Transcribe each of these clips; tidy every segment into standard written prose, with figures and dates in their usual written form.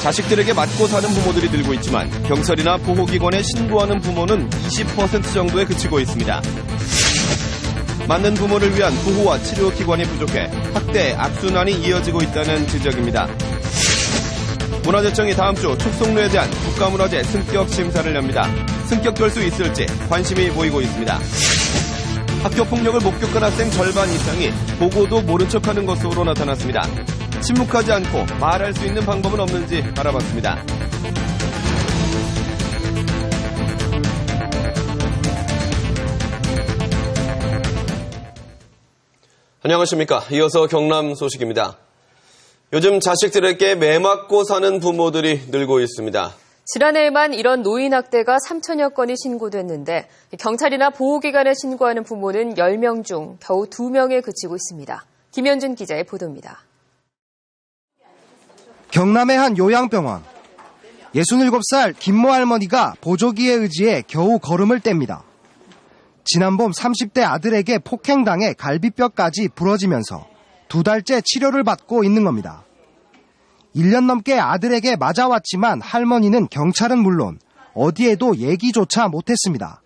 자식들에게 맞고 사는 부모들이 늘고 있지만 경찰이나 보호기관에 신고하는 부모는 20% 정도에 그치고 있습니다. 맞는 부모를 위한 보호와 치료 기관이 부족해 학대, 악순환이 이어지고 있다는 지적입니다. 문화재청이 다음 주 촉송로에 대한 국가문화재 승격 심사를 엽니다. 승격될 수 있을지 관심이 모이고 있습니다. 학교폭력을 목격한 학생 절반 이상이 보고도 모른 척하는 것으로 나타났습니다. 침묵하지 않고 말할 수 있는 방법은 없는지 알아봤습니다. 안녕하십니까. 이어서 경남 소식입니다. 요즘 자식들에게 매맞고 사는 부모들이 늘고 있습니다. 지난해에만 이런 노인 학대가 3천여 건이 신고됐는데 경찰이나 보호기관에 신고하는 부모는 10명 중 겨우 2명에 그치고 있습니다. 김현준 기자의 보도입니다. 경남의 한 요양병원. 67살 김모 할머니가 보조기에 의지해 겨우 걸음을 뗍니다. 지난 봄 30대 아들에게 폭행당해 갈비뼈까지 부러지면서 2달째 치료를 받고 있는 겁니다. 1년 넘게 아들에게 맞아왔지만 할머니는 경찰은 물론 어디에도 얘기조차 못했습니다.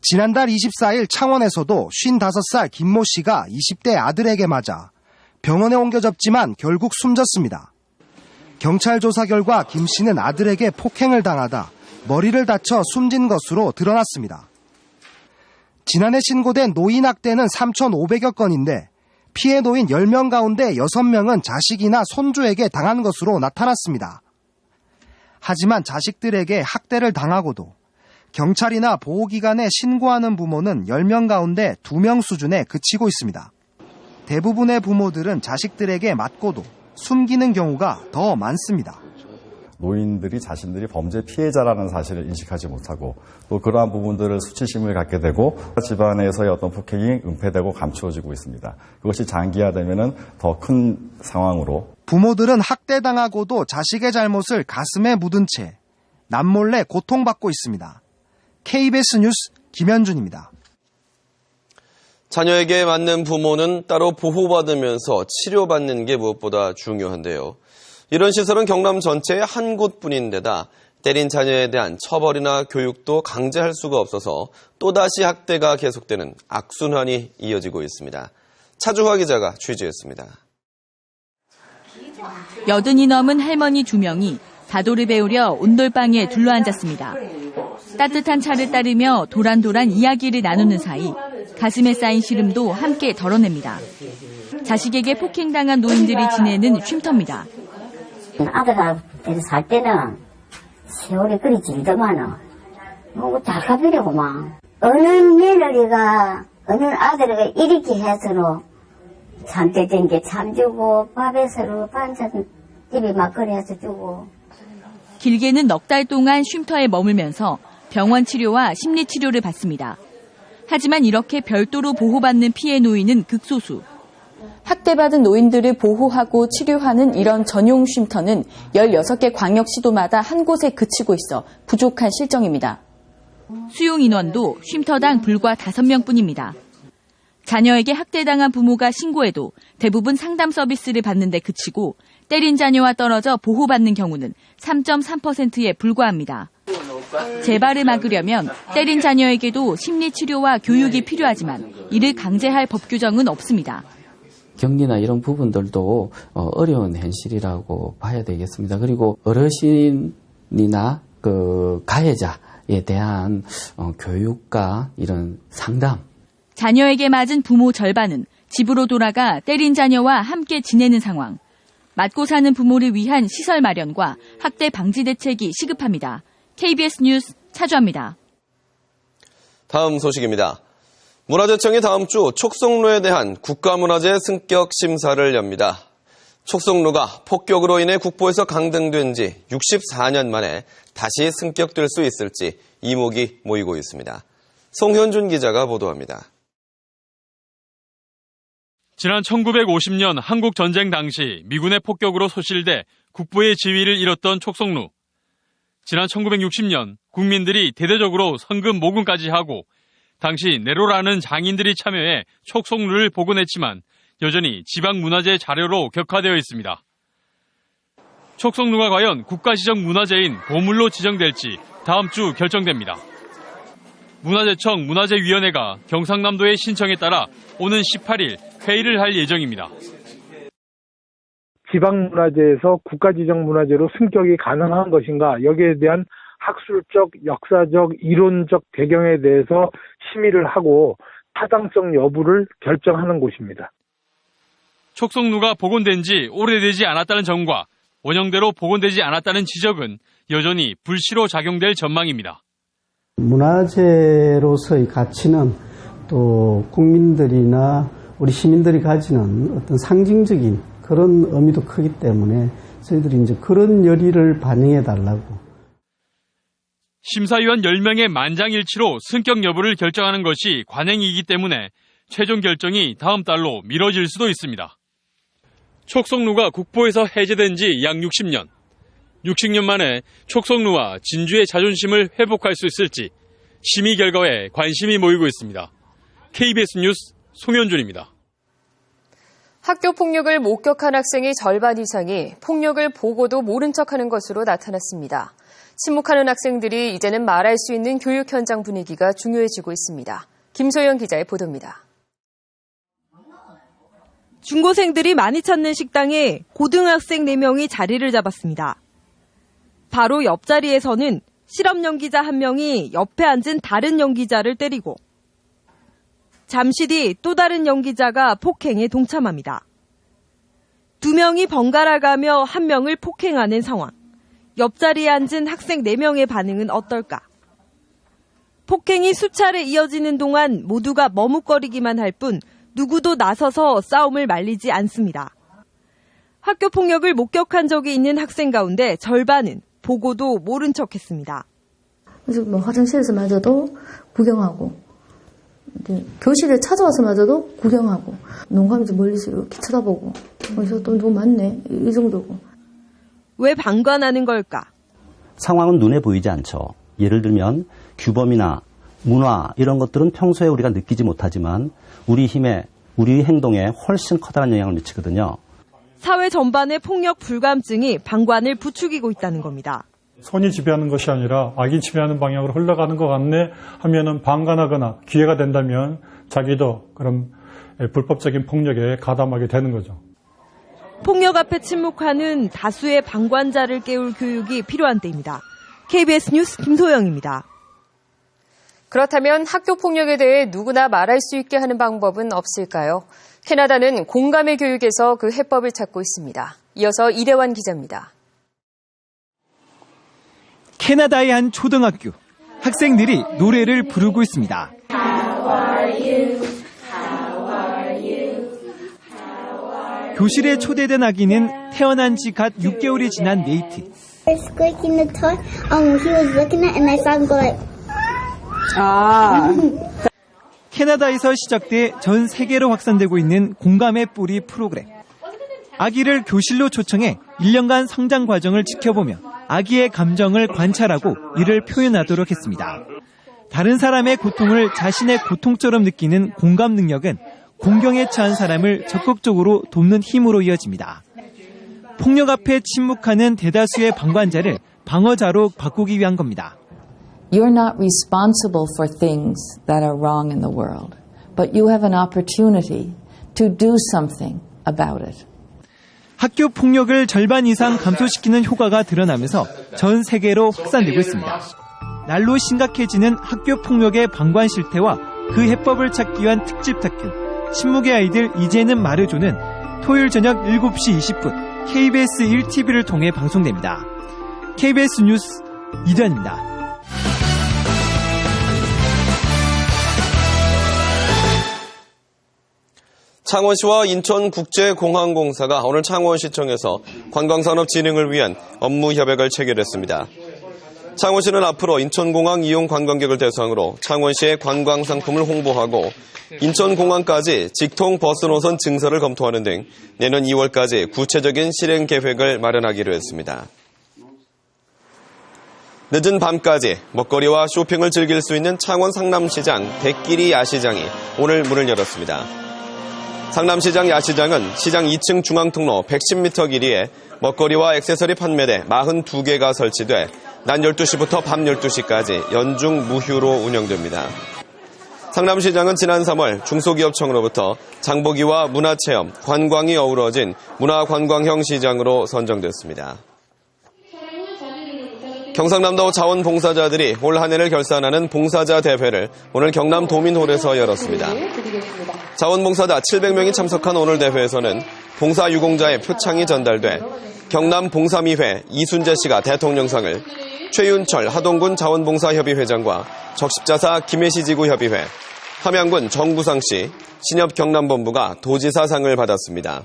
지난달 24일 창원에서도 55살 김모 씨가 20대 아들에게 맞아 병원에 옮겨졌지만 결국 숨졌습니다. 경찰 조사 결과 김 씨는 아들에게 폭행을 당하다 머리를 다쳐 숨진 것으로 드러났습니다. 지난해 신고된 노인 학대는 3,500여 건인데 피해 노인 10명 가운데 6명은 자식이나 손주에게 당한 것으로 나타났습니다. 하지만 자식들에게 학대를 당하고도 경찰이나 보호기관에 신고하는 부모는 10명 가운데 2명 수준에 그치고 있습니다. 대부분의 부모들은 자식들에게 맞고도 숨기는 경우가 더 많습니다. 노인들이 자신들이 범죄 피해자라는 사실을 인식하지 못하고 또 그러한 부분들을 수치심을 갖게 되고 집안에서의 어떤 폭행이 은폐되고 감추어지고 있습니다. 그것이 장기화되면 더 큰 상황으로 부모들은 학대당하고도 자식의 잘못을 가슴에 묻은 채 남몰래 고통받고 있습니다. KBS 뉴스 김현준입니다. 자녀에게 맞는 부모는 따로 보호받으면서 치료받는 게 무엇보다 중요한데요. 이런 시설은 경남 전체에 한 곳뿐인데다 때린 자녀에 대한 처벌이나 교육도 강제할 수가 없어서 또다시 학대가 계속되는 악순환이 이어지고 있습니다. 차주화 기자가 취재했습니다. 80이 넘은 할머니 2명이 다도를 배우려 온돌방에 둘러앉았습니다. 따뜻한 차를 따르며 도란도란 이야기를 나누는 사이 가슴에 쌓인 시름도 함께 덜어냅니다. 자식에게 폭행당한 노인들이 지내는 쉼터입니다. 아들하고 살 때는 세월이 그리 길더만은 뭐 달카비려고만 어느 며느리가 어느 아들에게 이렇게 해서는 잠때 된 게 참 주고 밥에서로 반찬 집이 막 그래서 주고 길게는 넉 달 동안 쉼터에 머물면서 병원 치료와 심리 치료를 받습니다. 하지만 이렇게 별도로 보호받는 피해 노인은 극소수. 학대받은 노인들을 보호하고 치료하는 이런 전용 쉼터는 16개 광역시도마다 한 곳에 그치고 있어 부족한 실정입니다. 수용 인원도 쉼터당 불과 5명뿐입니다. 자녀에게 학대당한 부모가 신고해도 대부분 상담 서비스를 받는 데 그치고 때린 자녀와 떨어져 보호받는 경우는 3.3%에 불과합니다. 재발을 막으려면 때린 자녀에게도 심리치료와 교육이 필요하지만 이를 강제할 법 규정은 없습니다. 격리나 이런 부분들도 어려운 현실이라고 봐야 되겠습니다. 그리고 어르신이나 가해자에 대한 교육과 이런 상담. 자녀에게 맞은 부모 절반은 집으로 돌아가 때린 자녀와 함께 지내는 상황. 맞고 사는 부모를 위한 시설 마련과 학대 방지 대책이 시급합니다. KBS 뉴스 차주합니다. 다음 소식입니다. 문화재청이 다음 주 촉송로에 대한 국가문화재 승격 심사를 엽니다. 촉송로가 폭격으로 인해 국보에서 강등된 지 64년 만에 다시 승격될 수 있을지 이목이 모이고 있습니다. 송현준 기자가 보도합니다. 지난 1950년 한국전쟁 당시 미군의 폭격으로 소실돼 국보의 지위를 잃었던 촉송로. 지난 1960년 국민들이 대대적으로 성금 모금까지 하고 당시 네로라는 장인들이 참여해 촉성루를 복원했지만 여전히 지방문화재 자료로 격화되어 있습니다. 촉성루가 과연 국가지정문화재인 보물로 지정될지 다음 주 결정됩니다. 문화재청 문화재위원회가 경상남도의 신청에 따라 오는 18일 회의를 할 예정입니다. 지방문화재에서 국가지정문화재로 승격이 가능한 것인가, 여기에 대한 학술적, 역사적, 이론적 배경에 대해서 심의를 하고 타당성 여부를 결정하는 곳입니다. 촉성루가 복원된 지 오래되지 않았다는 점과 원형대로 복원되지 않았다는 지적은 여전히 불씨로 작용될 전망입니다. 문화재로서의 가치는 또 국민들이나 우리 시민들이 가지는 어떤 상징적인 그런 의미도 크기 때문에 저희들이 이제 그런 열의를 반영해 달라고. 심사위원 10명의 만장일치로 승격 여부를 결정하는 것이 관행이기 때문에 최종 결정이 다음 달로 미뤄질 수도 있습니다. 촉성루가 국보에서 해제된 지 약 60년. 60년 만에 촉성루와 진주의 자존심을 회복할 수 있을지 심의 결과에 관심이 모이고 있습니다. KBS 뉴스 송현준입니다. 학교 폭력을 목격한 학생의 절반 이상이 폭력을 보고도 모른 척하는 것으로 나타났습니다. 침묵하는 학생들이 이제는 말할 수 있는 교육 현장 분위기가 중요해지고 있습니다. 김소영 기자의 보도입니다. 중고생들이 많이 찾는 식당에 고등학생 4명이 자리를 잡았습니다. 바로 옆자리에서는 실업 연기자 1명이 옆에 앉은 다른 연기자를 때리고 잠시 뒤 또 다른 연기자가 폭행에 동참합니다. 2명이 번갈아 가며 1명을 폭행하는 상황. 옆자리에 앉은 학생 4명의 반응은 어떨까? 폭행이 수차례 이어지는 동안 모두가 머뭇거리기만 할 뿐 누구도 나서서 싸움을 말리지 않습니다. 학교 폭력을 목격한 적이 있는 학생 가운데 절반은 보고도 모른 척했습니다. 그래서 화장실에서마저도 구경하고, 교실에 찾아와서마저도 구경하고, 농감이도 멀리서 이렇게 쳐다보고, 그래서 또 누구 많네 이 정도고. 왜 방관하는 걸까? 상황은 눈에 보이지 않죠. 예를 들면 규범이나 문화 이런 것들은 평소에 우리가 느끼지 못하지만 우리 힘에, 우리 행동에 훨씬 커다란 영향을 미치거든요. 사회 전반의 폭력 불감증이 방관을 부추기고 있다는 겁니다. 손이 지배하는 것이 아니라 악이 지배하는 방향으로 흘러가는 것 같네 하면은 방관하거나 기회가 된다면 자기도 그런 불법적인 폭력에 가담하게 되는 거죠. 폭력 앞에 침묵하는 다수의 방관자를 깨울 교육이 필요한 때입니다. KBS 뉴스 김소영입니다. 그렇다면 학교 폭력에 대해 누구나 말할 수 있게 하는 방법은 없을까요? 캐나다는 공감의 교육에서 그 해법을 찾고 있습니다. 이어서 이대환 기자입니다. 캐나다의 한 초등학교. 학생들이 노래를 부르고 있습니다. 교실에 초대된 아기는 태어난 지 갓 6개월이 지난 네이트. 캐나다에서 시작돼 전 세계로 확산되고 있는 공감의 뿌리 프로그램. 아기를 교실로 초청해 1년간 성장 과정을 지켜보며 아기의 감정을 관찰하고 이를 표현하도록 했습니다. 다른 사람의 고통을 자신의 고통처럼 느끼는 공감 능력은 공경에 처한 사람을 적극적으로 돕는 힘으로 이어집니다. 폭력 앞에 침묵하는 대다수의 방관자를 방어자로 바꾸기 위한 겁니다. You're not responsible for things that are wrong in the world, but you have an opportunity to do something about it. 학교 폭력을 절반 이상 감소시키는 효과가 드러나면서 전 세계로 확산되고 있습니다. 날로 심각해지는 학교 폭력의 방관 실태와 그 해법을 찾기 위한 특집 다큐 침묵의 아이들 이제는 말해줘는 토요일 저녁 7시 20분 KBS 1TV를 통해 방송됩니다. KBS 뉴스 이대환입니다. 창원시와 인천국제공항공사가 오늘 창원시청에서 관광산업 진흥을 위한 업무 협약을 체결했습니다. 창원시는 앞으로 인천공항 이용 관광객을 대상으로 창원시의 관광 상품을 홍보하고 인천공항까지 직통 버스 노선 증설을 검토하는 등 내년 2월까지 구체적인 실행 계획을 마련하기로 했습니다. 늦은 밤까지 먹거리와 쇼핑을 즐길 수 있는 창원 상남시장 대끼리 야시장이 오늘 문을 열었습니다. 상남시장 야시장은 시장 2층 중앙통로 110m 길이에 먹거리와 액세서리 판매대 42개가 설치돼 낮 12시부터 밤 12시까지 연중 무휴로 운영됩니다. 상남시장은 지난 3월 중소기업청으로부터 장보기와 문화체험, 관광이 어우러진 문화관광형 시장으로 선정됐습니다. 경상남도 자원봉사자들이 올 한 해를 결산하는 봉사자 대회를 오늘 경남 도민홀에서 열었습니다. 자원봉사자 700명이 참석한 오늘 대회에서는 봉사유공자의 표창이 전달돼 경남 봉사미회 이순재 씨가 대통령상을, 최윤철 하동군 자원봉사협의 회장과 적십자사 김해시 지구협의회, 함양군 정구상 씨, 신협 경남본부가 도지사상을 받았습니다.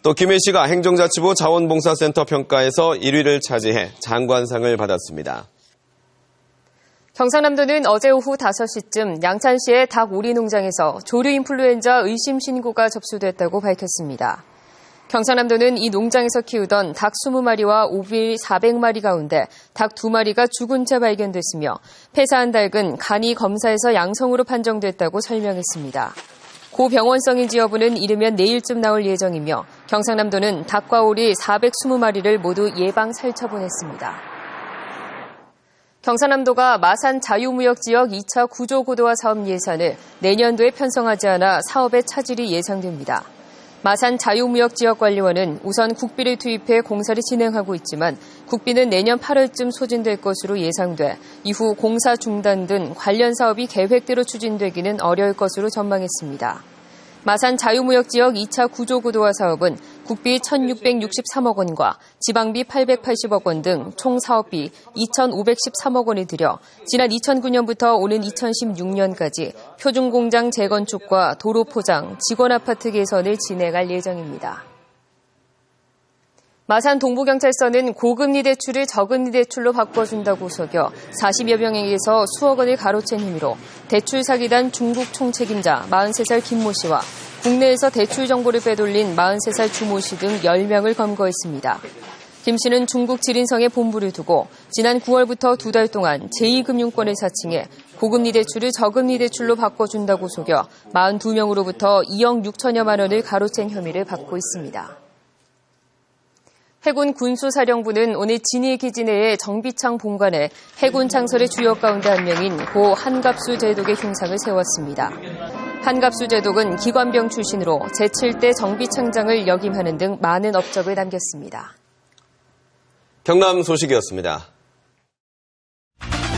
또 김해시가 행정자치부 자원봉사센터 평가에서 1위를 차지해 장관상을 받았습니다. 경상남도는 어제 오후 5시쯤 양산시의 닭 오리 농장에서 조류 인플루엔자 의심 신고가 접수됐다고 밝혔습니다. 경상남도는 이 농장에서 키우던 닭 20마리와 오빌 400마리 가운데 닭 2마리가 죽은 채 발견됐으며 폐사한 닭은 간이 검사에서 양성으로 판정됐다고 설명했습니다. 고병원성인지 여부는 이르면 내일쯤 나올 예정이며 경상남도는 닭과 오리 420마리를 모두 예방 살처분했습니다. 경상남도가 마산 자유무역지역 2차 구조고도화 사업 예산을 내년도에 편성하지 않아 사업의 차질이 예상됩니다. 마산 자유무역지역관리원은 우선 국비를 투입해 공사를 진행하고 있지만 국비는 내년 8월쯤 소진될 것으로 예상돼 이후 공사 중단 등 관련 사업이 계획대로 추진되기는 어려울 것으로 전망했습니다. 마산 자유무역지역 2차 구조고도화 사업은 국비 1,663억 원과 지방비 880억 원 등 총 사업비 2,513억 원을 들여 지난 2009년부터 오는 2016년까지 표준공장 재건축과 도로 포장, 직원 아파트 개선을 진행할 예정입니다. 마산 동부경찰서는 고금리 대출을 저금리 대출로 바꿔준다고 속여 40여 명에게서 수억 원을 가로챈 혐의로 대출 사기단 중국 총책임자 43살 김모 씨와 국내에서 대출 정보를 빼돌린 43살 주모 씨 등 10명을 검거했습니다. 김 씨는 중국 지린성에 본부를 두고 지난 9월부터 2달 동안 제2금융권을 사칭해 고금리 대출을 저금리 대출로 바꿔준다고 속여 42명으로부터 2억 6천여만 원을 가로챈 혐의를 받고 있습니다. 해군 군수사령부는 오늘 진해 기지 내의 정비창 본관에 해군 창설의 주역 가운데 한 명인 고 한갑수 제독의 흉상을 세웠습니다. 한갑수 제독은 기관병 출신으로 제7대 정비창장을 역임하는 등 많은 업적을 남겼습니다. 경남 소식이었습니다.